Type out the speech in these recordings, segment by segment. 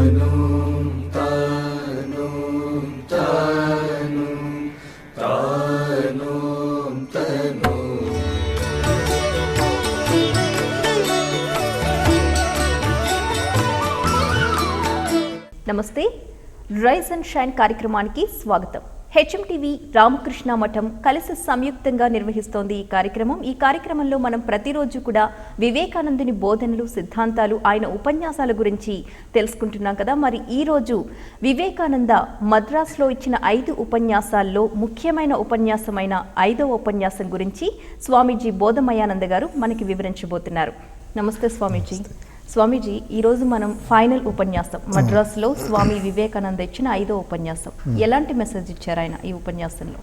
నమస్తే, rise and shine కార్యక్రమానికి స్వాగతం. హెచ్ఎంటీవీ రామకృష్ణ మఠం కలిసి సంయుక్తంగా నిర్వహిస్తోంది ఈ కార్యక్రమంలో మనం ప్రతిరోజు కూడా వివేకానందుని బోధనలు, సిద్ధాంతాలు, ఆయన ఉపన్యాసాల గురించి తెలుసుకుంటున్నాం కదా. మరి ఈ రోజు వివేకానంద మద్రాసులో ఇచ్చిన 5 ఉపన్యాసాల్లో ముఖ్యమైన ఉపన్యాసమైన 5వ ఉపన్యాసం గురించి స్వామీజీ బోధమయానంద గారు మనకి వివరించబోతున్నారు. నమస్తే స్వామీజీ. స్వామీజీ, ఈరోజు మనం ఫైనల్ ఉపన్యాసం మద్రాసులో స్వామి వివేకానంద ఇచ్చిన 5వ ఉపన్యాసం. ఎలాంటి మెసేజ్ ఇచ్చారు ఆయన ఈ ఉపన్యాసంలో?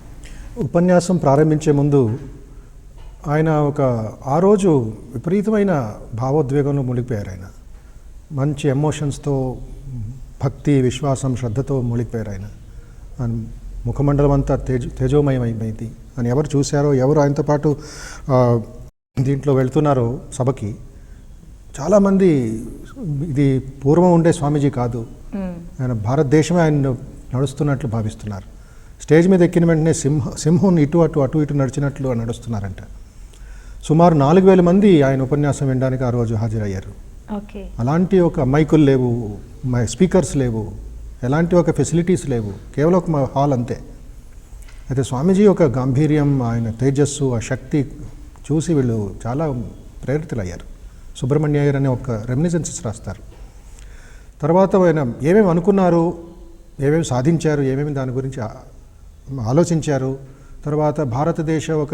ఉపన్యాసం ప్రారంభించే ముందు ఆయన ఆ రోజు విపరీతమైన భావోద్వేగంలో మునిగిపోయారు. ఆయన మంచి ఎమోషన్స్తో, భక్తి, విశ్వాసం, శ్రద్ధతో మునిగిపోయారు. ఆయన ముఖమండలం అంతా తేజోమయమైంది అని ఎవరు చూశారో, ఎవరు ఆయనతో పాటు దీంట్లో వెళ్తున్నారో సభకి, చాలామంది ఇది పూర్వం ఉండే స్వామీజీ కాదు, ఆయన భారతదేశమే ఆయన నడుస్తున్నట్లు భావిస్తున్నారు. స్టేజ్ మీద ఎక్కిన వెంటనే సింహం అటు ఇటు నడిచినట్లు నడుస్తున్నారంట. సుమారు 4000 మంది ఆయన ఉపన్యాసం వినడానికి ఆ రోజు హాజరయ్యారు. అలాంటి ఒక మైకులు లేవు, స్పీకర్స్ లేవు, ఎలాంటి ఒక ఫెసిలిటీస్ లేవు, కేవలం ఒక హాల్ అంతే. అయితే స్వామీజీ ఒక గాంభీర్యం, ఆయన తేజస్సు, ఆ శక్తి చూసి వీళ్ళు చాలా ప్రేరితులయ్యారు. సుబ్రహ్మణ్య అయ్యర్ అనే ఒక రెమినిసెన్సెస్ రాస్తారు. తర్వాత ఆయన ఏమేమి అనుకున్నారు, ఏమేమి సాధించారు, ఏమేమి దాని గురించి ఆలోచించారు, తర్వాత భారతదేశ ఒక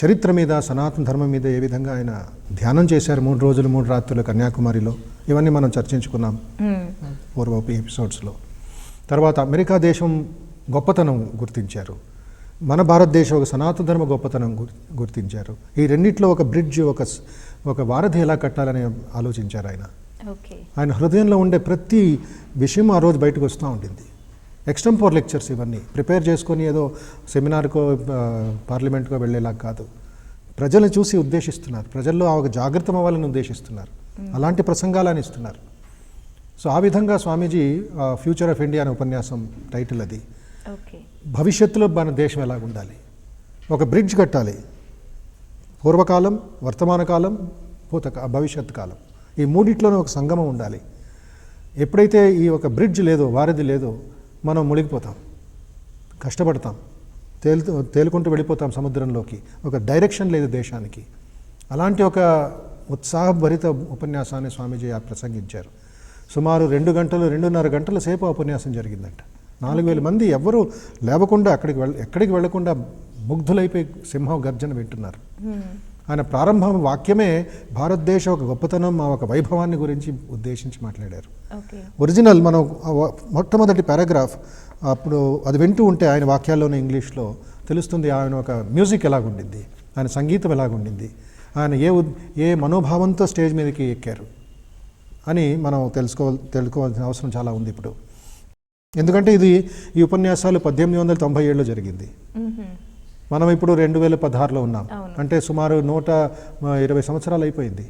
చరిత్ర మీద, సనాతన ధర్మం మీద ఏ విధంగా ఆయన ధ్యానం చేశారు 3 రోజులు 3 రాత్రులు కన్యాకుమారిలో, ఇవన్నీ మనం చర్చించుకున్నాం పూర్వపు ఎపిసోడ్స్లో. తర్వాత అమెరికా దేశం గొప్పతనం గుర్తించారు, మన భారతదేశం ఒక సనాతన ధర్మ గొప్పతనం గుర్తించారు. ఈ రెండిట్లో ఒక బ్రిడ్జ్, ఒక వారధి ఎలా కట్టాలని ఆలోచించారు ఆయన. ఆయన హృదయంలో ఉండే ప్రతి విషయం ఆ రోజు బయటకు వస్తూ ఉంటుంది. ఎక్స్టెంపోర్ లెక్చర్స్ ఇవన్నీ ప్రిపేర్ చేసుకొని ఏదో సెమినార్కో పార్లమెంట్కో వెళ్ళేలా కాదు, ప్రజలను చూసి ఉద్దేశిస్తున్నారు, ప్రజల్లో ఒక జాగ్రత్త అవ్వాలని ఉద్దేశిస్తున్నారు, అలాంటి ప్రసంగాలని ఇస్తున్నారు. సో ఆ విధంగా స్వామీజీ ఫ్యూచర్ ఆఫ్ ఇండియా అనే ఉపన్యాసం టైటిల్ అది. భవిష్యత్తులో మన దేశం ఎలాగ ఉండాలి, ఒక బ్రిడ్జ్ కట్టాలి, పూర్వకాలం, వర్తమాన కాలం, భవిష్యత్ కాలం, ఈ మూడిట్లోనే ఒక సంగమం ఉండాలి. ఎప్పుడైతే ఈ ఒక బ్రిడ్జ్ లేదో, వారధి లేదో, మనం మునిగిపోతాం, కష్టపడతాం, తేలుకుంటూ వెళ్ళిపోతాం సముద్రంలోకి. ఒక డైరెక్షన్ లేదు దేశానికి. అలాంటి ఒక ఉత్సాహభరిత ఉపన్యాసాన్ని స్వామీజీ ప్రసంగించారు. సుమారు 2.5 గంటల సేపు ఉపన్యాసం జరిగిందంట. 4000 మంది ఎవ్వరూ లేవకుండా, ఎక్కడికి వెళ్లకుండా ముగ్ధులైపోయి సింహం గర్జన వింటున్నారు. ఆయన ప్రారంభ వాక్యమే భారతదేశ ఒక గొప్పతనం, ఒక వైభవాన్ని గురించి ఉద్దేశించి మాట్లాడారు. ఒరిజినల్ మనం మొట్టమొదటి పారాగ్రాఫ్ అప్పుడు అది వింటూ ఉంటే ఆయన వాక్యాల్లోనే ఇంగ్లీష్లో తెలుస్తుంది ఆయన ఒక మ్యూజిక్ ఎలాగుండింది, ఆయన సంగీతం ఎలాగుండింది, ఆయన ఏ మనోభావంతో స్టేజ్ మీదకి ఎక్కారు అని మనం తెలుసుకోవాల్సిన అవసరం చాలా ఉంది ఇప్పుడు. ఎందుకంటే ఈ ఉపన్యాసాలు 1897లో జరిగింది, మనం ఇప్పుడు 2016లో ఉన్నాం, అంటే సుమారు 120 సంవత్సరాలు అయిపోయింది.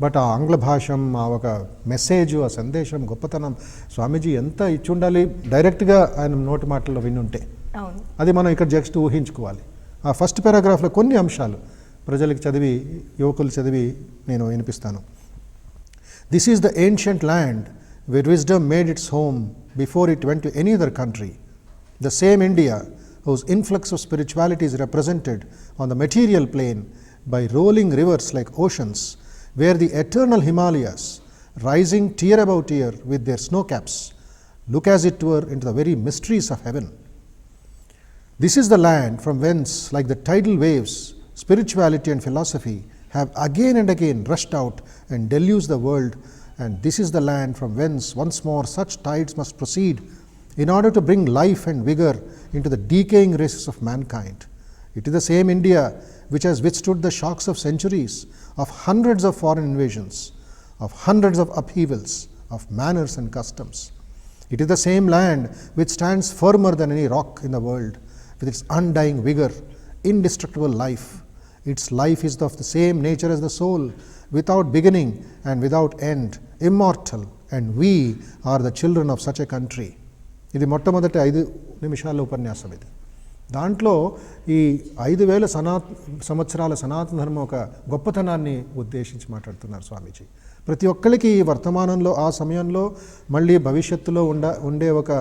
బట్ ఆ ఆంగ్ల భాషం, ఆ ఒక మెసేజ్, ఆ సందేశం, గొప్పతనం స్వామీజీ ఎంత ఇచ్చి ఉండాలి డైరెక్ట్గా ఆయన నోటి మాటల్లో వినుంటే. అది మనం ఇక్కడ జస్ట్ ఊహించుకోవాలి. ఆ ఫస్ట్ పారాగ్రాఫ్లో కొన్ని అంశాలు ప్రజలకు యువకులు చదివి నేను వినిపిస్తాను. This is the ancient land where wisdom made its home before it went to any other country. The same India whose influx of spirituality is represented on the material plane by rolling rivers like oceans, where the eternal Himalayas, rising tier above tier with their snow caps, look as it were into the very mysteries of heaven. This is the land from whence, like the tidal waves, spirituality and philosophy have again and again rushed out and deluged the world. And this is the land from whence once more such tides must proceed in order to bring life and vigor into the decaying races of mankind. It is the same India which has withstood the shocks of centuries, of hundreds of foreign invasions, of hundreds of upheavals, of manners and customs. It is the same land which stands firmer than any rock in the world, with its undying vigor, indestructible life. Its life is of the same nature as the soul, without beginning and without end, immortal, and we are the children of such a country. ఇది మొట్టమొదటి 5 నిమిషాల ఉపన్యాసం ఇది. దాంట్లో ఈ 5000 సంవత్సరాల సనాతన ధర్మం ఒక గొప్పతనాన్ని ఉద్దేశించి మాట్లాడుతున్నారు స్వామీజీ. ప్రతి ఒక్కరికి వర్తమానంలో, ఆ సమయంలో, మళ్ళీ భవిష్యత్తులో ఉండే ఒక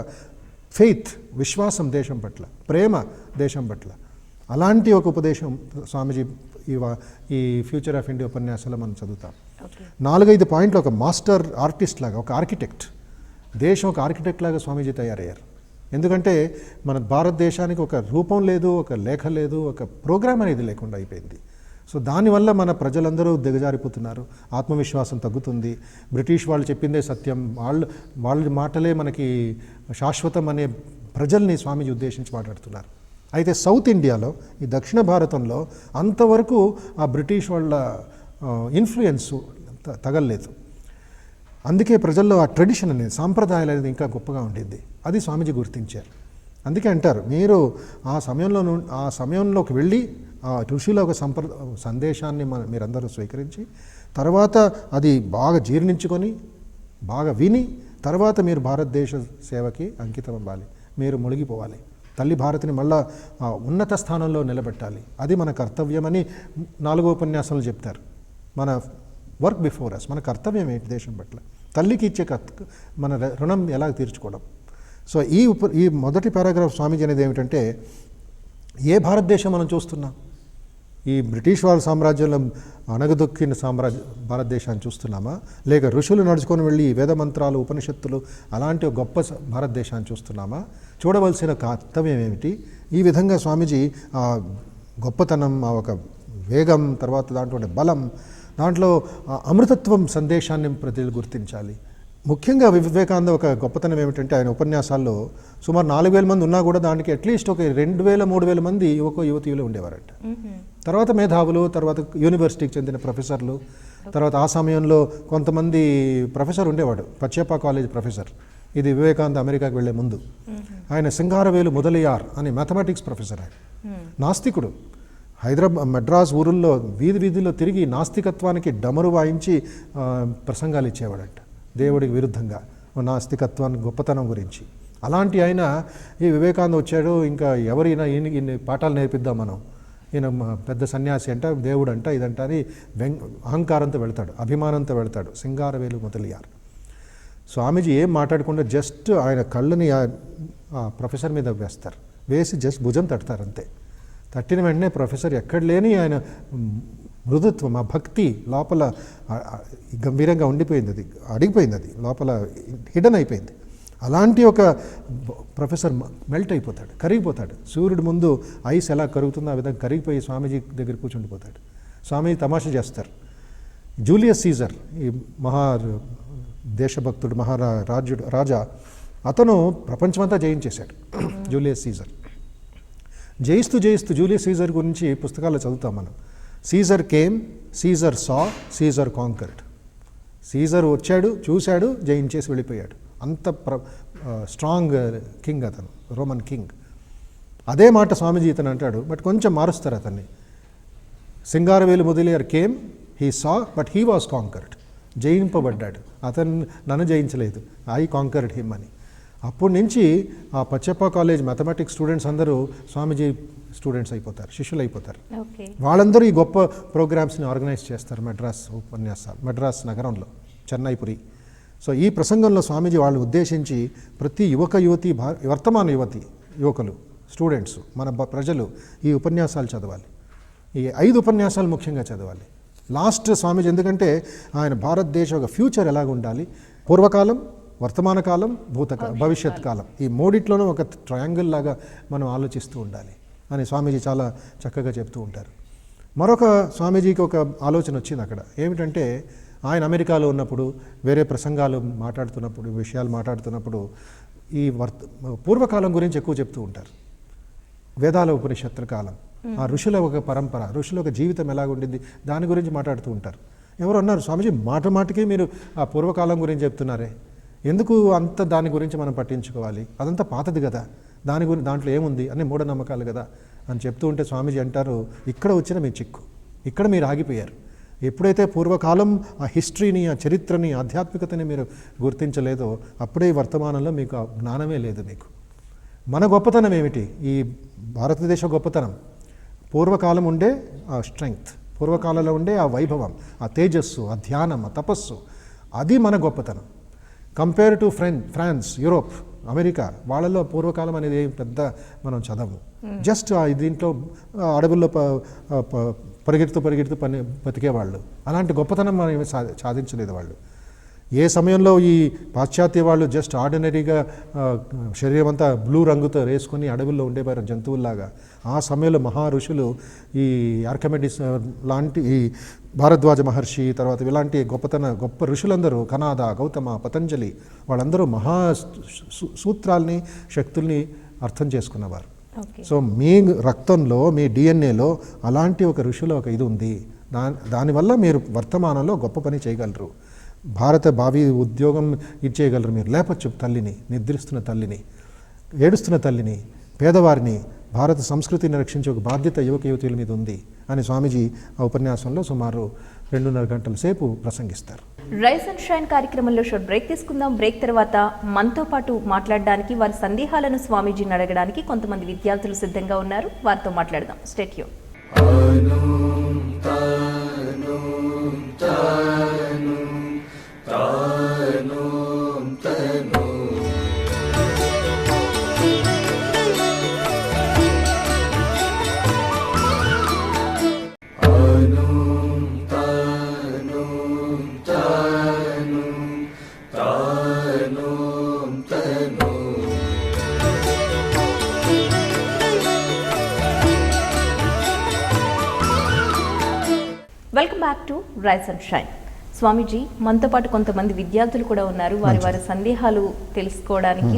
ఫెయిత్, విశ్వాసం దేశం పట్ల, ప్రేమ దేశం పట్ల, అలాంటి ఒక ఉపదేశం స్వామీజీ ఈ ఫ్యూచర్ ఆఫ్ ఇండియా ఉపన్యాసాలు మనం చదువుతాం. 4-5 పాయింట్లు ఒక మాస్టర్ ఆర్టిస్ట్ లాగా, ఒక ఆర్కిటెక్ట్, దేశం ఒక ఆర్కిటెక్ట్ లాగా స్వామీజీ తయారయ్యారు. ఎందుకంటే మన భారతదేశానికి ఒక రూపం లేదు, ఒక లేఖ లేదు, ఒక ప్రోగ్రామ్ అనేది లేకుండా అయిపోయింది. సో దానివల్ల మన ప్రజలందరూ దిగజారిపోతున్నారు, ఆత్మవిశ్వాసం తగ్గుతుంది. బ్రిటిష్ వాళ్ళు చెప్పిందే సత్యం, వాళ్ళ మాటలే మనకి శాశ్వతం అనే ప్రజల్ని స్వామీజీ ఉద్దేశించి మాట్లాడుతున్నారు. అయితే సౌత్ ఇండియాలో, ఈ దక్షిణ భారతంలో అంతవరకు ఆ బ్రిటిష్ వాళ్ళ ఇన్ఫ్లుయెన్స్ తగలలేదు. అందుకే ప్రజల్లో ఆ ట్రెడిషన్ అనేది, సాంప్రదాయాలు అనేది ఇంకా గొప్పగా ఉండింది. అది స్వామీజీ గుర్తించారు. అందుకే అంటారు, మీరు ఆ సమయంలోకి వెళ్ళి ఆ ఋషుల ఒక సందేశాన్ని మీరందరూ స్వీకరించి, తర్వాత అది బాగా జీర్ణించుకొని, బాగా విని, తర్వాత మీరు భారతదేశ సేవకి అంకితం అవ్వాలి, మీరు మునిగిపోవాలి, తల్లి భారతిని మళ్ళా ఉన్నత స్థానంలో నిలబెట్టాలి. అది మన కర్తవ్యమని 4వ ఉపన్యాసంలో చెప్తారు. మన వర్క్ బిఫోర్ అస్, మన కర్తవ్యం ఏంటి దేశం పట్ల, తల్లికి ఇచ్చే మన రుణం ఎలా తీర్చుకోవడం. సో ఈ మొదటి పారాగ్రాఫ్ స్వామీజీ అనేది ఏమిటంటే, ఏ భారతదేశం మనం చూస్తున్నాం? ఈ బ్రిటిష్ వాళ్ళ సామ్రాజ్యంలో అణగదొక్కిన భారతదేశాన్ని చూస్తున్నామా, లేక ఋషులు నడుచుకొని వెళ్ళి వేద మంత్రాలు, ఉపనిషత్తులు అలాంటి ఒక గొప్ప భారతదేశాన్ని చూస్తున్నామా? చూడవలసిన కర్తవ్యం ఏమిటి? ఈ విధంగా స్వామీజీ ఆ గొప్పతనం, ఆ ఒక వేగం, తర్వాత దాంట్లో బలం, దాంట్లో అమృతత్వం సందేశాన్ని ప్రజలు గుర్తించాలి. ముఖ్యంగా వివేకానంద ఒక గొప్పతనం ఏమిటంటే, ఆయన ఉపన్యాసాల్లో సుమారు 4000 మంది ఉన్నా కూడా దానికి అట్లీస్ట్ ఒక 2000-3000 మంది యువతీయులు ఉండేవారట. తర్వాత మేధావులు, తర్వాత యూనివర్సిటీకి చెందిన ప్రొఫెసర్లు, తర్వాత ఆ సమయంలో కొంతమంది ప్రొఫెసర్ ఉండేవాడు, పచ్చప్ప కాలేజ్ ప్రొఫెసర్. ఇది వివేకానంద అమెరికాకి వెళ్లే ముందు. ఆయన సింగారవేలు మొదలయ్యార్ అని మ్యాథమెటిక్స్ ప్రొఫెసర్. ఆయన నాస్తికుడు. మెడ్రాస్ ఊరుల్లో వీధిలో తిరిగి నాస్తికత్వానికి డమరు వాయించి ప్రసంగాలు ఇచ్చేవాడంట, దేవుడికి విరుద్ధంగా నాస్తికత్వాన్ని గొప్పతనం గురించి. అలాంటి ఆయన ఈ వివేకానంద వచ్చాడు, ఇంకా ఎవరైనా ఇన్ని పాఠాలు నేర్పిద్దాం మనం, ఈయన పెద్ద సన్యాసి అంట, దేవుడు అంట, ఇదంట అని అహంకారంతో వెళ్తాడు, అభిమానంతో వెళ్తాడు. సింగారవేలు మొదలయ్యారు. స్వామీజీ ఏం మాట్లాడకుండా జస్ట్ ఆయన కళ్ళని ఆ ప్రొఫెసర్ మీద వేసి జస్ట్ భుజం తడతారు అంతే. తట్టిన వెంటనే ప్రొఫెసర్ ఎక్కడ లేని ఆయన మృదుత్వం, ఆ భక్తి లోపల గంభీరంగా ఉండిపోయింది, అది అడిగిపోయింది, అది లోపల హిడెన్ అయిపోయింది. అలాంటి ఒక ప్రొఫెసర్ మెల్ట్ అయిపోతాడు, కరిగిపోతాడు. సూర్యుడి ముందు ఐస్ ఎలా కరుగుతుందో ఆ విధంగా కరిగిపోయి స్వామీజీ దగ్గర కూర్చుండిపోతాడు. స్వామీజీ తమాషా చేస్తారు. జూలియస్ సీజర్, ఈ దేశభక్తుడు, రాజా, అతను ప్రపంచమంతా జయించేశాడు. జూలియస్ సీజర్ జయిస్తూ జూలియస్ సీజర్ గురించి పుస్తకాల్లో చదువుతాం మనం. Caesar came, Caesar saw, Caesar conquered. Caesar వచ్చాడు, చూశాడు, జయించేసి వెళ్ళిపోయాడు. అంత స్ట్రాంగ్ కింగ్ అతను, రోమన్ కింగ్. అదే మాట స్వామీజీ ఇతను అంటాడు, బట్ కొంచెం మారుస్తారు అతన్ని. సింగారవేలు మొదలయ్యారు came, he saw, but he was conquered. జయింపబడ్డాడు, అతను నన్ను జయించలేదు, ఐ కాంకర్డ్ హిమ్ అని. అప్పటి నుంచి ఆ పచ్చప్ప కాలేజ్ మ్యాథమెటిక్స్ స్టూడెంట్స్ అందరూ స్వామీజీ స్టూడెంట్స్ అయిపోతారు, శిష్యులు అయిపోతారు. వాళ్ళందరూ ఈ గొప్ప ప్రోగ్రామ్స్ని ఆర్గనైజ్ చేస్తారు మెడ్రాస్ నగరంలో, చెన్నైపురి. సో ఈ ప్రసంగంలో స్వామీజీ వాళ్ళని ఉద్దేశించి ప్రతి వర్తమాన యువకులు, స్టూడెంట్స్, మన ప్రజలు ఈ ఉపన్యాసాలు చదవాలి. ఈ 5 ఉపన్యాసాలు ముఖ్యంగా చదవాలి. లాస్ట్ స్వామీజీ, ఎందుకంటే ఆయన భారతదేశ ఒక ఫ్యూచర్ ఎలాగ ఉండాలి, పూర్వకాలం, వర్తమాన కాలం, భవిష్యత్ కాలం, ఈ మూడిట్లోనూ ఒక ట్రయాంగిల్ లాగా మనం ఆలోచిస్తూ ఉండాలి అని స్వామీజీ చాలా చక్కగా చెప్తూ ఉంటారు. మరొక స్వామీజీకి ఒక ఆలోచన వచ్చింది అక్కడ. ఏమిటంటే, ఆయన అమెరికాలో ఉన్నప్పుడు వేరే ప్రసంగాలు విషయాలు మాట్లాడుతున్నప్పుడు ఈ పూర్వకాలం గురించి ఎక్కువ చెప్తూ ఉంటారు. వేదాల ఉపనిషత్తుల కాలం, ఆ ఋషుల ఒక పరంపర, ఋషుల ఒక జీవితం ఎలాగుండింది, దాని గురించి మాట్లాడుతూ ఉంటారు. ఎవరు అన్నారు, స్వామీజీ మాటికి మీరు ఆ పూర్వకాలం గురించి చెప్తున్నారే, ఎందుకు అంత దాని గురించి మనం పట్టించుకోవాలి, అదంతా పాతది కదా, దాంట్లో ఏముంది అని మూఢనమ్మకాలు కదా అని చెప్తూ ఉంటే స్వామీజీ అంటారు, ఇక్కడ వచ్చిన మీ చిక్కు, ఇక్కడ మీరు ఆగిపోయారు. ఎప్పుడైతే పూర్వకాలం ఆ హిస్టరీని, ఆ చరిత్రని, ఆధ్యాత్మికతని మీరు గుర్తించలేదో అప్పుడే ఈ వర్తమానంలో మీకు ఆ జ్ఞానమే లేదు. మీకు మన గొప్పతనం ఏమిటి? ఈ భారతదేశ గొప్పతనం పూర్వకాలం ఉండే ఆ స్ట్రెంగ్త్, పూర్వకాలంలో ఉండే ఆ వైభవం, ఆ తేజస్సు, ఆ ధ్యానం, ఆ తపస్సు, అది మన గొప్పతనం. Compare to France, Europe, America, వాళ్ళలో పూర్వకాలం అనేది ఏం పెద్ద మనం చదవము. జస్ట్ దీంట్లో అడవుల్లో పరిగెడుతూ బతికేవాళ్ళు. అలాంటి గొప్పతనం మనం ఏమి సాధించలేదు వాళ్ళు. ఏ సమయంలో ఈ పాశ్చాత్య వాళ్ళు జస్ట్ ఆర్డినరీగా శరీరం అంతా బ్లూ రంగుతో వేసుకొని అడవుల్లో ఉండేవారు జంతువుల్లాగా, ఆ సమయంలో మహా ఋషులు, ఈ ఆర్కిమెడిస్ లాంటి, ఈ భారద్వాజ మహర్షి, తర్వాత ఇలాంటి గొప్ప ఋషులందరూ, కనాద, గౌతమ, పతంజలి, వాళ్ళందరూ మహా సూత్రాల్ని, శక్తుల్ని అర్థం చేసుకున్నవారు. సో మీ రక్తంలో, మీ డిఎన్ఏలో అలాంటి ఒక ఋషుల ఒక ఇది ఉంది. దానివల్ల మీరు వర్తమానంలో గొప్ప పని చేయగలరు. భారత భావి ఉద్యోగం ఇచ్చేయగలరు మీరు. లేపచ్చు తల్లిని, నిద్రిస్తున్న తల్లిని, ఏడుస్తున్న తల్లిని, పేదవారిని. భారత సంస్కృతిని రక్షించే ఒక బాధ్యత యువక యువతుల మీద ఉంది అని స్వామీజీ ఆ ఉపన్యాసంలో సుమారు 2.5 గంటల సేపు ప్రసంగిస్తారు. రైస్ అండ్ షైన్ కార్యక్రమంలో షార్ట్ బ్రేక్ తీసుకుందాం. బ్రేక్ తర్వాత మనతో పాటు మాట్లాడడానికి, వారి సందేహాలను స్వామీజీని అడగడానికి కొంతమంది విద్యార్థులు సిద్ధంగా ఉన్నారు. వారితో మాట్లాడదాం. Stay tune. Welcome back to rise and shine. Swamiji, మనతో పాటు కొంతమంది విద్యార్థులు కూడా ఉన్నారు. వారి సందేహాలు తెలుసుకోవడానికి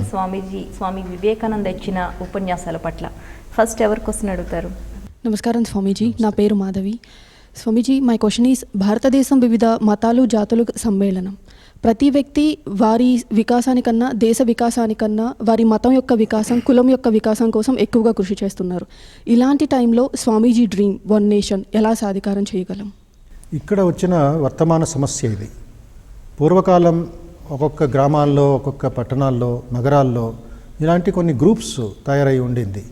స్వామి వివేకానంద ఇచ్చిన ఉపన్యాసాల పట్ల ఫస్ట్ ఎవరి క్వశ్చన్ అడుగుతారు? నమస్కారం స్వామీజీ, నా పేరు మాధవి. స్వామీజీ, మై క్వశ్చన్ ఈస్, భారతదేశం వివిధ మతాలు, జాతులు సమ్మేళనం. ప్రతి వ్యక్తి వారి వికాసానికన్నా, దేశ వికాసానికన్నా, వారి మతం యొక్క వికాసం, కులం యొక్క వికాసం కోసం ఎక్కువగా కృషి చేస్తున్నారు. ఇలాంటి టైంలో స్వామీజీ డ్రీమ్ వన్ నేషన్ ఎలా సాధికారం చేయగలం? ఇక్కడ వచ్చిన వర్తమాన సమస్య ఇది. పూర్వకాలం ఒక్కొక్క గ్రామాల్లో, ఒక్కొక్క పట్టణాల్లో, నగరాల్లో ఇలాంటి కొన్ని గ్రూప్స్ తయారై ఉండింది.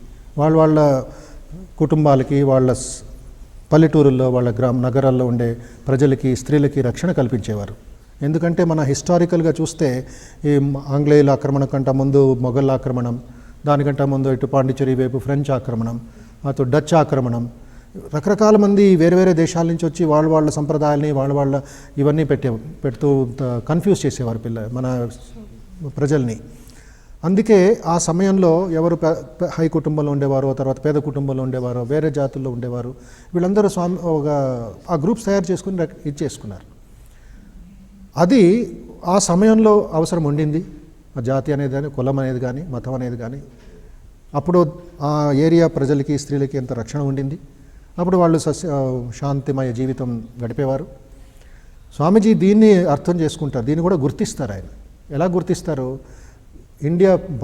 వాళ్ళ కుటుంబాలకి, వాళ్ళ పల్లెటూరుల్లో, వాళ్ళ నగరాల్లో ఉండే ప్రజలకి, స్త్రీలకి రక్షణ కల్పించేవారు. ఎందుకంటే మన హిస్టారికల్గా చూస్తే ఈ ఆంగ్లేయుల ఆక్రమణ కంటే ముందు మొఘల్ ఆక్రమణం, దానికంటే ముందు ఇటు పాండిచేరి వైపు ఫ్రెంచ్ ఆక్రమణం, అటు డచ్ ఆక్రమణం, రకరకాల మంది వేరే వేరే దేశాల నుంచి వచ్చి వాళ్ళ సంప్రదాయాల్ని, వాళ్ళ ఇవన్నీ పెడుతూ కన్ఫ్యూజ్ చేసేవారు మన ప్రజల్ని. అందుకే ఆ సమయంలో ఎవరు హై కుటుంబంలో ఉండేవారో, తర్వాత పేద కుటుంబంలో ఉండేవారో, వేరే జాతుల్లో ఉండేవారు, వీళ్ళందరూ ఆ గ్రూప్స్ తయారు చేసుకుని ఇచ్చేసుకున్నారు. అది ఆ సమయంలో అవసరం ఉండింది. ఆ జాతి అనేది కానీ, కులం అనేది కానీ, మతం అనేది కానీ. అప్పుడు ఆ ఏరియా ప్రజలకి, స్త్రీలకి ఎంత రక్షణ ఉండింది. అప్పుడు వాళ్ళు శాంతిమయ జీవితం గడిపేవారు. స్వామీజీ దీన్ని అర్థం చేసుకుంటారు, దీన్ని కూడా గుర్తిస్తారు. ఆయన ఎలా గుర్తిస్తారు?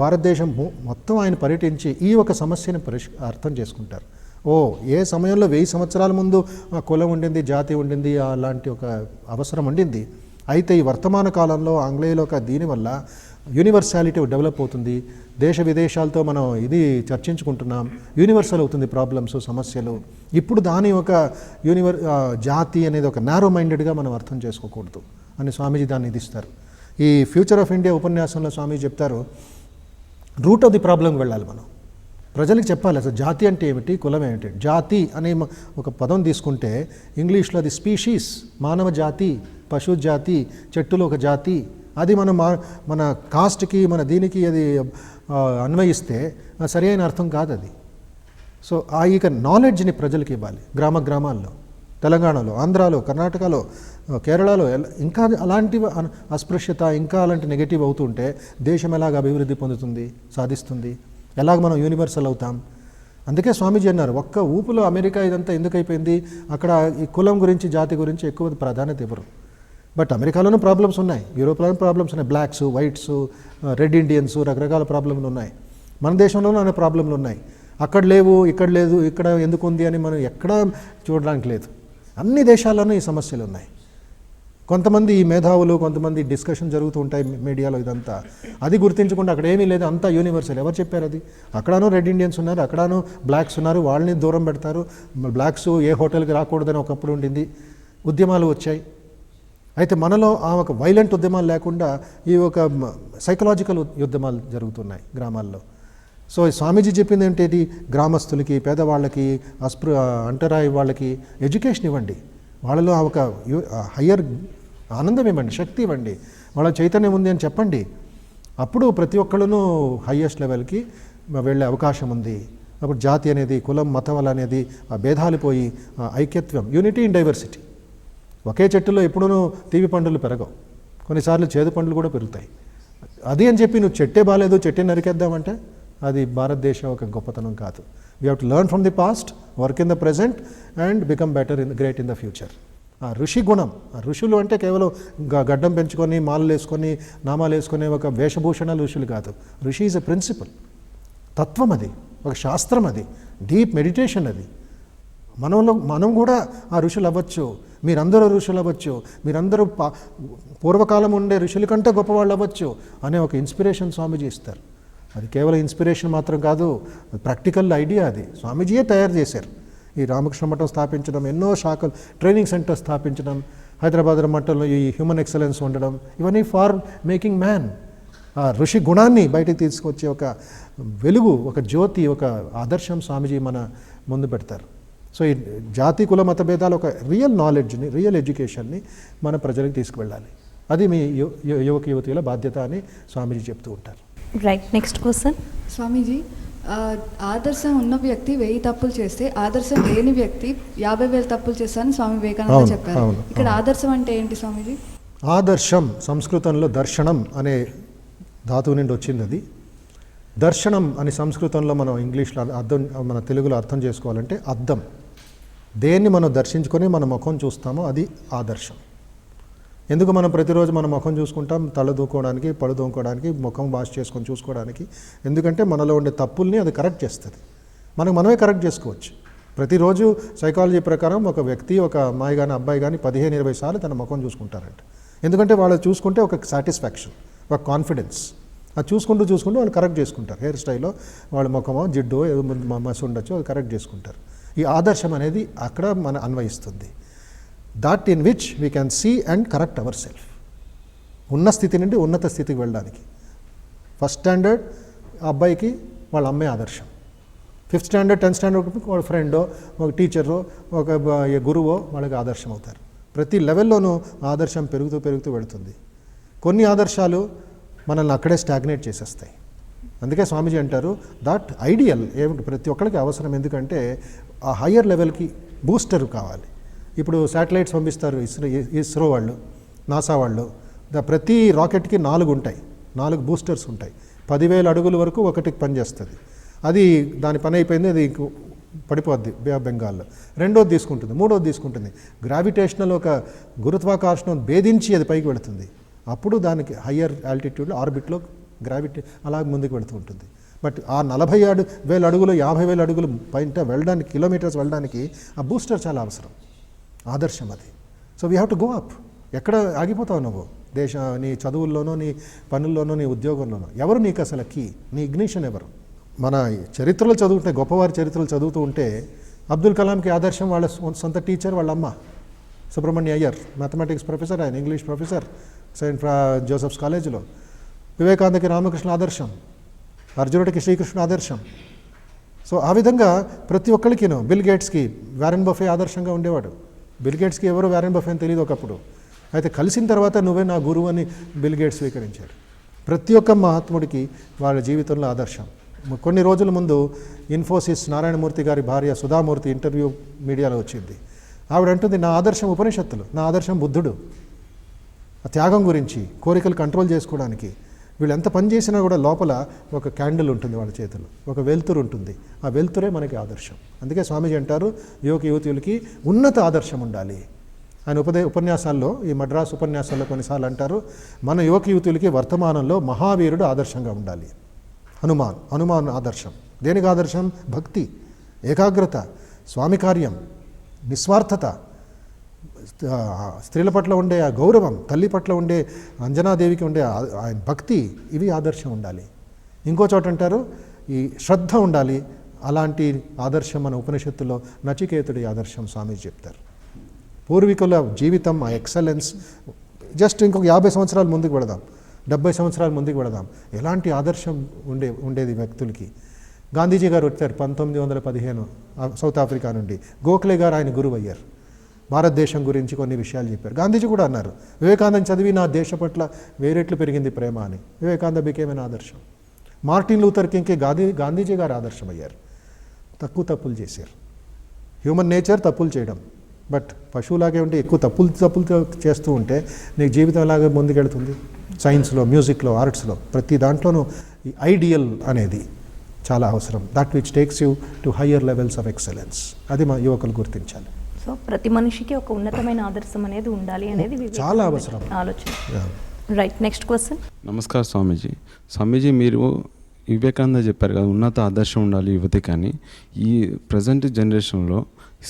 భారతదేశం మొత్తం ఆయన పర్యటించి ఈ ఒక సమస్యని అర్థం చేసుకుంటారు. ఏ సమయంలో 1000 సంవత్సరాల ముందు ఆ కులం ఉండింది, జాతి ఉండింది, అలాంటి ఒక అవసరం ఉండింది. అయితే ఈ వర్తమాన కాలంలో ఆంగ్లేయుల దీనివల్ల యూనివర్సాలిటీ డెవలప్ అవుతుంది. దేశ విదేశాలతో మనం ఇది చర్చించుకుంటున్నాం. యూనివర్సల్ అవుతుంది ప్రాబ్లమ్స్, సమస్యలు. ఇప్పుడు దాని ఒక జాతి అనేది ఒక నారో మైండెడ్గా మనం అర్థం చేసుకోకూడదు అని స్వామీజీ దాన్ని ఇదిస్తారు. ఈ ఫ్యూచర్ ఆఫ్ ఇండియా ఉపన్యాసంలో స్వామీజీ చెప్తారు, రూట్ ఆఫ్ ది ప్రాబ్లంకి వెళ్ళాలి. మనం ప్రజలకు చెప్పాలి అసలు జాతి అంటే ఏమిటి, కులం ఏమిటి. జాతి అనే ఒక పదం తీసుకుంటే ఇంగ్లీష్లో అది స్పీషీస్, మానవ జాతి, పశు జాతి, చెట్టులో ఒక జాతి. అది మన కాస్ట్కి, మన దీనికి అది అన్వయిస్తే సరైన అర్థం కాదు అది. సో ఇక నాలెడ్జ్ని ప్రజలకు ఇవ్వాలి. గ్రామాల్లో, తెలంగాణలో, ఆంధ్రాలో, కర్ణాటకలో, కేరళలో ఇంకా అలాంటి అస్పృశ్యత, ఇంకా అలాంటి నెగటివ్ అవుతుంటే దేశం ఎలాగ అభివృద్ధి పొందుతుంది, సాధిస్తుంది, ఎలాగ మనం యూనివర్సల్ అవుతాం. అందుకే స్వామీజీ అన్నారు, ఒక్క ఊపులో అమెరికా ఇదంతా ఎందుకు అయిపోయింది, అక్కడ ఈ కులం గురించి, జాతి గురించి ఎక్కువ ప్రాధాన్యత ఇవ్వరు. బట్ అమెరికాలోనూ ప్రాబ్లమ్స్ ఉన్నాయి, యూరోప్లోనూ ప్రాబ్లమ్స్ ఉన్నాయి. బ్లాక్స్, వైట్స్, రెడ్ ఇండియన్స్, రకరకాల ప్రాబ్లంలు ఉన్నాయి. మన దేశంలోనూ అనే ప్రాబ్లంలు ఉన్నాయి. అక్కడ లేవు, ఇక్కడ లేదు, ఇక్కడ ఎందుకు ఉంది అని మనం ఎక్కడా చూడడానికి లేదు. అన్ని దేశాల్లోనూ ఈ సమస్యలు ఉన్నాయి. కొంతమంది ఈ మేధావులు, కొంతమంది డిస్కషన్ జరుగుతూ ఉంటాయి మీడియాలో, ఇదంతా అది గుర్తించకుండా అక్కడ ఏమీ లేదు, అంతా యూనివర్సల్. ఎవరు చెప్పారు అది? అక్కడనూ రెడ్ ఇండియన్స్ ఉన్నారు, అక్కడనూ బ్లాక్స్ ఉన్నారు, వాళ్ళని దూరం పెడతారు. బ్లాక్స్ ఏ హోటల్కి రాకూడదని ఒకప్పుడు ఉండింది, ఉద్యమాలు వచ్చాయి. అయితే మనలో ఆ ఒక వైలెంట్ ఉద్యమాలు లేకుండా ఈ ఒక సైకలాజికల్ యుద్ధమాలు జరుగుతున్నాయి గ్రామాల్లో. సో స్వామీజీ చెప్పింది ఏంటి? గ్రామస్తులకి, పేదవాళ్ళకి, అంటరాయి వాళ్ళకి ఎడ్యుకేషన్ ఇవ్వండి, వాళ్ళలో ఆ ఒక హయ్యర్ ఆనందం ఇవ్వండి, శక్తి ఇవ్వండి, వాళ్ళ చైతన్యం ఉంది అని చెప్పండి. అప్పుడు ప్రతి ఒక్కళ్ళను హయ్యెస్ట్ లెవెల్కి వెళ్ళే అవకాశం ఉంది. అప్పుడు జాతి అనేది, కులం, మతం అనేది ఆ భేదాలు పోయి ఐక్యత్వం, యూనిటీ ఇన్ డైవర్సిటీ. ఒకే చెట్టులో ఎప్పుడూ తీపి పండులు పెరగవు, కొన్నిసార్లు చేదు పండ్లు కూడా పెరుగుతాయి. అది అని చెప్పి నువ్వు చెట్టే బాగాలేదు, చెట్టే నరికేద్దామంటే అది భారతదేశం ఒక గొప్పతనం కాదు. We have to learn from the past, work in the present and become better great in the future. ఆ ఋషి గుణం, ఆ ఋషులు అంటే కేవలం గడ్డం పెంచుకొని, మాలలు వేసుకొని, నామాలు వేసుకొని ఒక వేషభూషణాలు ఋషులు కాదు. ఋషి ఈజ్ ఎ ప్రిన్సిపల్, తత్వం అది, ఒక శాస్త్రం అది, డీప్ మెడిటేషన్ అది. మనం కూడా ఆ ఋషులు అవ్వచ్చు, మీరందరూ ఋషులు అవ్వచ్చు, మీరందరూ పూర్వకాలం ఉండే ఋషుల కంటే గొప్పవాళ్ళు అవ్వచ్చు అనే ఒక ఇన్స్పిరేషన్ స్వామీజీ ఇస్తారు. అది కేవలం ఇన్స్పిరేషన్ మాత్రం కాదు, ప్రాక్టికల్ ఐడియా అది స్వామీజీయే తయారు చేశారు. ఈ రామకృష్ణ మఠం స్థాపించడం, ఎన్నో శాఖలు ట్రైనింగ్ సెంటర్ స్థాపించడం, హైదరాబాద్ మఠంలో ఈ హ్యూమన్ ఎక్సలెన్స్ ఉండడం, ఇవన్నీ ఫార్ మేకింగ్ మ్యాన్. ఆ ఋషి గుణాన్ని బయటికి తీసుకొచ్చే ఒక వెలుగు, ఒక జ్యోతి, ఒక ఆదర్శం స్వామీజీ మన ముందు పెడతారు. సో ఈ జాతి, కుల, మత భేదాలు ఒక రియల్ నాలెడ్జ్ని, రియల్ ఎడ్యుకేషన్ని మన ప్రజలకు తీసుకువెళ్ళాలి. అది మీ యువక యువతుల బాధ్యత అని స్వామీజీ చెప్తూ ఉంటారు. Right, next question. స్వామీజీ, ఆదర్శం ఉన్న వ్యక్తి 1000 తప్పులు చేస్తే, ఆదర్శం లేని వ్యక్తి 50,000 తప్పులు చేస్తారని స్వామి వివేకానంద చెప్పారు. ఇక్కడ ఆదర్శం అంటే ఏంటి స్వామీజీ? ఆదర్శం సంస్కృతంలో దర్శనం అనే ధాతువు నుండి వచ్చింది. అది దర్శనం అని సంస్కృతంలో మనం ఇంగ్లీష్లో అర్థం, మన తెలుగులో అర్థం చేసుకోవాలంటే అద్దం. దేన్ని మనం దర్శించుకొని మన ముఖం చూస్తామో అది ఆదర్శం. ఎందుకు మనం ప్రతిరోజు మన ముఖం చూసుకుంటాం? తల దూకోవడానికి, పళ్ళు దూకోవడానికి, ముఖం వాష్ చేసుకొని చూసుకోవడానికి. ఎందుకంటే మనలో ఉండే తప్పుల్ని అది కరెక్ట్ చేస్తుంది. మనమే కరెక్ట్ చేసుకోవచ్చు. ప్రతిరోజు సైకాలజీ ప్రకారం ఒక వ్యక్తి, ఒక అమ్మాయి కానీ అబ్బాయి కానీ 15-20 సార్లు తన ముఖం చూసుకుంటారంట. ఎందుకంటే వాళ్ళు చూసుకుంటే ఒక సాటిస్ఫాక్షన్, ఒక కాన్ఫిడెన్స్. అది చూసుకుంటూ వాళ్ళు కరెక్ట్ చేసుకుంటారు. హెయిర్ స్టైల్లో వాళ్ళ ముఖమో, జిడ్డో, ఏదో మసి ఉండొచ్చో అది కరెక్ట్ చేసుకుంటారు. ఈ ఆదర్శం అనేది అక్కడ మన అన్వయిస్తుంది. That in which we can see and correct our self. ఉన్న స్థితి నుండి ఉన్నత స్థితికి వెళ్ళడానికి. ఫస్ట్ స్టాండర్డ్ అబ్బాయికి వాళ్ళ అమ్మే ఆదర్శం. 5th స్టాండర్డ్ 10th స్టాండర్డ్ వాళ్ళ ఫ్రెండో, ఒక టీచరో, ఒక గురువో వాళ్ళకి ఆదర్శం అవుతారు. ప్రతి లెవెల్లోనూ ఆదర్శం పెరుగుతూ వెళుతుంది. కొన్ని ఆదర్శాలు మనల్ని అక్కడే స్టాగ్నేట్ చేసేస్తాయి. అందుకే స్వామీజీ అంటారు దట్ ఐడియల్ ఏమిటి ప్రతి ఒక్కరికి అవసరం. ఎందుకంటే ఆ హయ్యర్ లెవెల్కి బూస్టర్ కావాలి. ఇప్పుడు శాటిలైట్స్ పంపిస్తారు ఇస్రో వాళ్ళు, నాసా వాళ్ళు. ప్రతి రాకెట్కి 4 ఉంటాయి, 4 బూస్టర్స్ ఉంటాయి. 10,000 అడుగుల వరకు ఒకటికి పనిచేస్తుంది. అది దాని పని అయిపోయింది, అది పడిపోద్ది బే ఆఫ్ బెంగాల్లో. రెండోది తీసుకుంటుంది, మూడోది తీసుకుంటుంది. గ్రావిటేషనల్ ఒక గురుత్వాకర్షణను భేదించి అది పైకి వెళుతుంది. అప్పుడు దానికి హయ్యర్ ఆల్టిట్యూడ్లో ఆర్బిట్లో గ్రావిటీ అలా ముందుకు వెళుతూ ఉంటుంది. బట్ ఆ 40,000 అడుగులు, 50,000 అడుగులు పైన వెళ్ళడానికి, కిలోమీటర్స్ వెళ్ళడానికి ఆ బూస్టర్ చాలా అవసరం. ఆదర్శం అది. So we have to go up. ఎక్కడ ఆగిపోతావు నువ్వు? నీ చదువుల్లోనో, నీ పనుల్లోనో, నీ ఉద్యోగంలోనో ఎవరు నీకు అసలు కీ? నీ ఇగ్నిషన్ ఎవరు? మన చరిత్రలు చదువుతుంటే, గొప్పవారి చరిత్రలు చదువుతూ ఉంటే అబ్దుల్ కలాంకి ఆదర్శం వాళ్ళ సొంత టీచర్, వాళ్ళ అమ్మ సుబ్రహ్మణ్య అయ్యర్, మ్యాథమెటిక్స్ ప్రొఫెసర్, ఆయన ఇంగ్లీష్ ప్రొఫెసర్ సెయింట్ జోసెఫ్స్ కాలేజీలో. వివేకానందకి రామకృష్ణ ఆదర్శం, అర్జునుడికి శ్రీకృష్ణ ఆదర్శం. సో ఆ విధంగా ప్రతి ఒక్కరికినూ, బిల్ గేట్స్కి వారెన్ బఫే ఆదర్శంగా ఉండేవాడు. బిల్ గేట్స్కి ఎవరు వారెన్ బఫే అని తెలియదు ఒకప్పుడు. అయితే కలిసిన తర్వాత నువ్వే నా గురువు అని బిల్ గేట్స్ స్వీకరించాడు. ప్రతి ఒక్క మహాత్ముడికి వాళ్ళ జీవితంలో ఆదర్శం. కొన్ని రోజుల ముందు ఇన్ఫోసిస్ నారాయణమూర్తి గారి భార్య సుధామూర్తి ఇంటర్వ్యూ మీడియాలో వచ్చింది. ఆవిడ అంటుంది, నా ఆదర్శం ఉపనిషత్తులు, నా ఆదర్శం బుద్ధుడు. ఆ త్యాగం గురించి, కోరికలు కంట్రోల్ చేసుకోవడానికి. వీళ్ళు ఎంత పని చేసినా కూడా లోపల ఒక క్యాండిల్ ఉంటుంది వాళ్ళ చేతిలో, ఒక వెలుతురు ఉంటుంది. ఆ వెలుతురే మనకి ఆదర్శం. అందుకే స్వామీజీ అంటారు యువకులకి ఉన్నత ఆదర్శం ఉండాలి. ఆయన ఉపన్యాసాల్లో, ఈ మద్రాసు ఉపన్యాసాల్లో కొన్నిసార్లు అంటారు, మన యువకులకి వర్తమానంలో మహావీరుడు ఆదర్శంగా ఉండాలి. హనుమాన్ ఆదర్శం. దేనికి ఆదర్శం? భక్తి, ఏకాగ్రత, స్వామి కార్యం, నిస్వార్థత. స్త్రీల పట్ల ఉండే ఆ గౌరవం, తల్లి పట్ల ఉండే అంజనాదేవికి ఉండే ఆయన భక్తి, ఇవి ఆదర్శం ఉండాలి. ఇంకో చోట అంటారు ఈ శ్రద్ధ ఉండాలి. అలాంటి ఆదర్శం మన ఉపనిషత్తులో నచికేతుడి ఆదర్శం స్వామీజీ చెప్తారు. పూర్వీకుల జీవితం, ఆ ఎక్సలెన్స్. జస్ట్ ఇంకొక 50 సంవత్సరాల ముందుకు వెళదాం, 70 సంవత్సరాల ముందుకు వెళదాం, ఎలాంటి ఆదర్శం ఉండేది వ్యక్తులకి. గాంధీజీ గారు వచ్చారు 1915 సౌత్ ఆఫ్రికా నుండి. గోఖలే గారు ఆయన గురువు అయ్యారు. భారతదేశం గురించి కొన్ని విషయాలు చెప్పారు. గాంధీజీ కూడా అన్నారు, వివేకానంద చదివి నా దేశ పట్ల వేరెట్లు పెరిగింది ప్రేమ అని. వివేకానంద బికేమైన ఆదర్శం. మార్టిన్ లూథర్ కింగ్కి గాంధీజీ గారు ఆదర్శం అయ్యారు. తప్పులు చేశారు. హ్యూమన్ నేచర్ తప్పులు చేయడం, బట్ పశువులాగే ఉంటే ఎక్కువ తప్పులు చేస్తూ ఉంటే నీకు జీవితం ఎలాగే ముందుకెళ్తుంది. సైన్స్లో, మ్యూజిక్లో, ఆర్ట్స్లో ప్రతి దాంట్లోనూ ఈ ఐడియల్ అనేది చాలా అవసరం. That which takes you to higher levels of excellence. అది మా యువకులు గుర్తించాలి. సో ప్రతి మనిషికి ఒక ఉన్నతమైన ఆదర్శం అనేది ఉండాలి అనేది చాలా అవసరం ఆలోచన. Right, next question. నమస్కారం స్వామీజీ, మీరు వివేకానంద చెప్పారు కదా, ఉన్నత ఆదర్శం ఉండాలి యువతి. కానీ ఈ ప్రజెంట్ జనరేషన్లో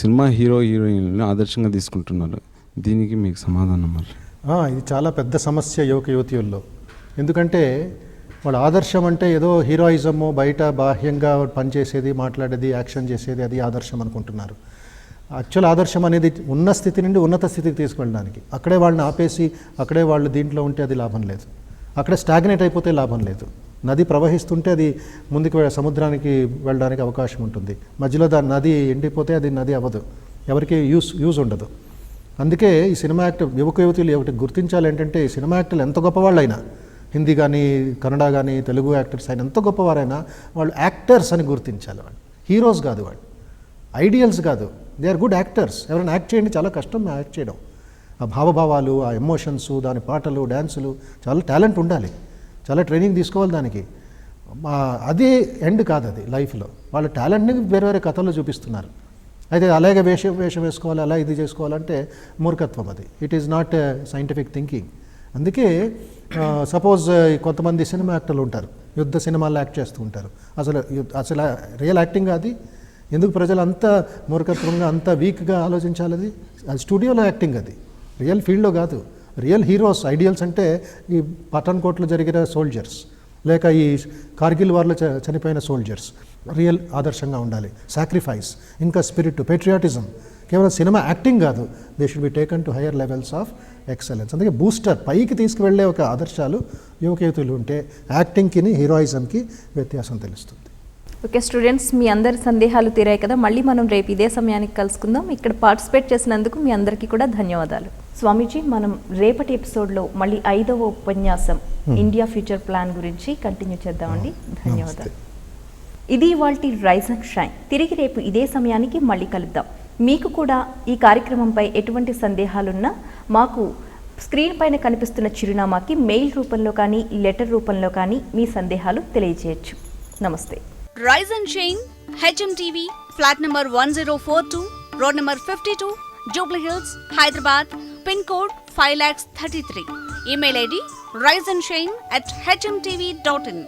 సినిమా హీరోయిన్లను ఆదర్శంగా తీసుకుంటున్నారు. దీనికి మీకు సమాధానం మరి? ఇది చాలా పెద్ద సమస్య యువతీయుల్లో. ఎందుకంటే వాళ్ళ ఆదర్శం అంటే ఏదో హీరోయిజము, బయట బాహ్యంగా పనిచేసేది, మాట్లాడేది, యాక్షన్ చేసేది, అది ఆదర్శం అనుకుంటున్నారు. యాక్చువల్ ఆదర్శం అనేది ఉన్న స్థితి నుండి ఉన్నత స్థితికి తీసుకెళ్ళడానికి. అక్కడే వాళ్ళని ఆపేసి అక్కడే వాళ్ళు దీంట్లో ఉంటే అది లాభం లేదు. అక్కడే స్టాగ్నేట్ అయిపోతే లాభం లేదు. నది ప్రవహిస్తుంటే అది ముందుకు సముద్రానికి వెళ్ళడానికి అవకాశం ఉంటుంది. మధ్యలో నది ఎండిపోతే అది నది అవ్వదు, ఎవరికి యూజ్ ఉండదు. అందుకే ఈ సినిమా యాక్టర్ యువతీయులు ఒకటి గుర్తించాలి ఏంటంటే, ఈ సినిమా యాక్టర్లు ఎంత గొప్పవాళ్ళైనా, హిందీ కానీ, కన్నడ కానీ, తెలుగు యాక్టర్స్ అయినా ఎంత గొప్పవారైనా వాళ్ళు యాక్టర్స్ అని గుర్తించాలి. వాళ్ళు హీరోస్ కాదు, వాళ్ళు ఐడియల్స్ కాదు. They are good actors. ఎవరైనా యాక్ట్ చేయండి, చాలా కష్టం యాక్ట్ చేయడం. ఆ భావభావాలు, ఆ ఎమోషన్స్, దాని పాటలు, డ్యాన్సులు, చాలా టాలెంట్ ఉండాలి, చాలా ట్రైనింగ్ తీసుకోవాలి దానికి. అదే ఎండ్ కాదు అది లైఫ్లో. వాళ్ళ టాలెంట్ని వేరే కథల్లో చూపిస్తున్నారు. అయితే అలాగే వేషం వేసుకోవాలి, అలా ఇది చేసుకోవాలంటే మూర్ఖత్వం అది. It is not scientific thinking. అందుకే సపోజ్ కొంతమంది సినిమా యాక్టర్లు ఉంటారు, యుద్ధ సినిమాల్లో యాక్ట్ చేస్తూ ఉంటారు. అసలు రియల్ యాక్టింగ్ అది. ఎందుకు ప్రజలు అంత మూర్ఖత్వంగా, అంత వీక్గా ఆలోచించాలి? అది స్టూడియోలో యాక్టింగ్, అది రియల్ ఫీల్డ్లో కాదు. రియల్ హీరోస్, ఐడియల్స్ అంటే ఈ పఠాన్కోట్లో జరిగిన సోల్జర్స్, లేక ఈ కార్గిల్ వార్లో చనిపోయిన సోల్జర్స్ రియల్ ఆదర్శంగా ఉండాలి. సాక్రిఫైస్, ఇంకా స్పిరిట్, పేట్రియాటిజం. కేవలం సినిమా యాక్టింగ్ కాదు. They should be taken to higher levels of excellence. అందుకే బూస్టర్, పైకి తీసుకువెళ్ళే ఒక ఆదర్శాలు యువతీయులు ఉంటే యాక్టింగ్కి, హీరోయిజంకి వ్యత్యాసం తెలుస్తుంది. ఓకే స్టూడెంట్స్, మీ అందరి సందేహాలు తీరాయి కదా. మళ్ళీ మనం రేపు ఇదే సమయానికి కలుసుకుందాం. ఇక్కడ పార్టిసిపేట్ చేసినందుకు మీ అందరికీ కూడా ధన్యవాదాలు. స్వామీజీ, మనం రేపటి ఎపిసోడ్లో మళ్ళీ 5వ ఉపన్యాసం ఇండియా ఫ్యూచర్ ప్లాన్ గురించి కంటిన్యూ చేద్దామండి. ధన్యవాదాలు. ఇది ఇవాల్టి రైజ్ అండ్ షైన్. తిరిగి రేపు ఇదే సమయానికి మళ్ళీ కలుద్దాం. మీకు కూడా ఈ కార్యక్రమంపై ఎటువంటి సందేహాలున్నా మాకు స్క్రీన్ పైన కనిపిస్తున్న చిరునామాకి మెయిల్ రూపంలో కానీ, లెటర్ రూపంలో కానీ మీ సందేహాలు తెలియజేయచ్చు. నమస్తే. Rise and Shine, HMTV, flat number 1042, road number 52, Jubilee Hills, Hyderabad, pin code 5,33,000. Email ID riseandshine@hmtv.in.